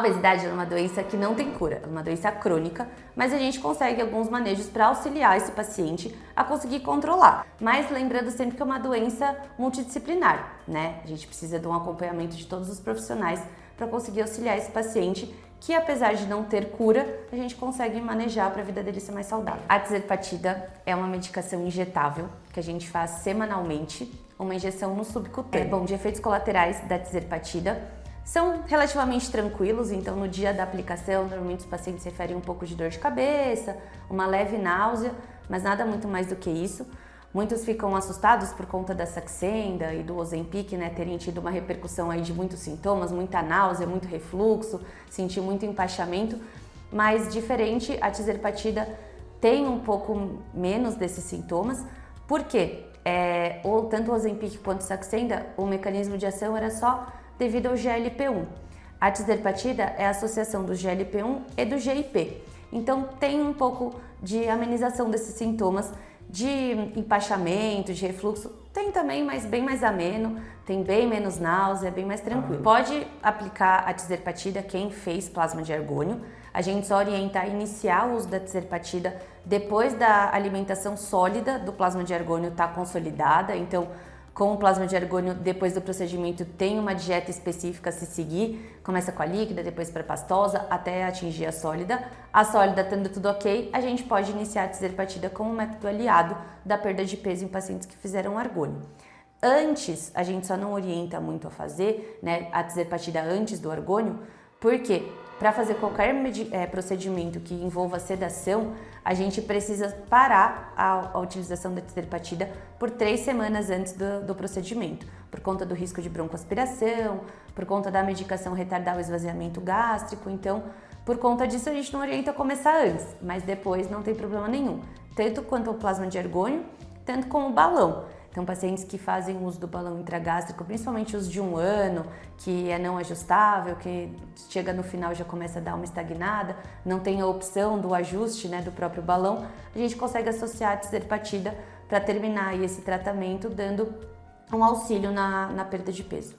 obesidade é uma doença que não tem cura, é uma doença crônica, mas a gente consegue alguns manejos para auxiliar esse paciente a conseguir controlar. Mas lembrando sempre que é uma doença multidisciplinar, né? A gente precisa de um acompanhamento de todos os profissionais para conseguir auxiliar esse paciente, que apesar de não ter cura, a gente consegue manejar para a vida dele ser mais saudável. A tizepatida é uma medicação injetável que a gente faz semanalmente, uma injeção no subcutâneo. De efeitos colaterais da tizepatida são relativamente tranquilos, então no dia da aplicação, normalmente os pacientes referem um pouco de dor de cabeça, uma leve náusea, mas nada muito mais do que isso. Muitos ficam assustados por conta da Saxenda e do Ozempic, né, terem tido uma repercussão aí de muitos sintomas, muita náusea, muito refluxo, sentir muito empachamento, mas diferente, a tizepatida tem um pouco menos desses sintomas. Por quê? Tanto o Ozempic quanto o Saxenda, o mecanismo de ação era só devido ao GLP-1. A tizepatida é a associação do GLP-1 e do GIP. Então tem um pouco de amenização desses sintomas de empachamento, de refluxo. Tem também, mas bem mais ameno, tem bem menos náusea, bem mais tranquilo. Pode aplicar a tizepatida quem fez plasma de argônio. A gente só orienta a iniciar o uso da tizepatida depois da alimentação sólida do plasma de argônio estar consolidada. Então, com o plasma de argônio, depois do procedimento, tem uma dieta específica a se seguir. Começa com a líquida, depois para a pastosa, até atingir a sólida. A sólida, tendo tudo ok, a gente pode iniciar a tizepatida como um método aliado da perda de peso em pacientes que fizeram argônio. Antes, a gente só não orienta muito a fazer, né, a tizepatida antes do argônio, porque para fazer qualquer procedimento que envolva sedação, a gente precisa parar a utilização da tizepatida por 3 semanas antes do procedimento, por conta do risco de broncoaspiração, por conta da medicação retardar o esvaziamento gástrico. Então, por conta disso, a gente não orienta a começar antes, mas depois não tem problema nenhum, tanto quanto o plasma de argônio, tanto como o balão. Então, pacientes que fazem uso do balão intragástrico, principalmente os de 1 ano, que é não ajustável, que chega no final já começa a dar uma estagnada, não tem a opção do ajuste, né, do próprio balão, a gente consegue associar a tizepatida para terminar aí esse tratamento, dando um auxílio na perda de peso.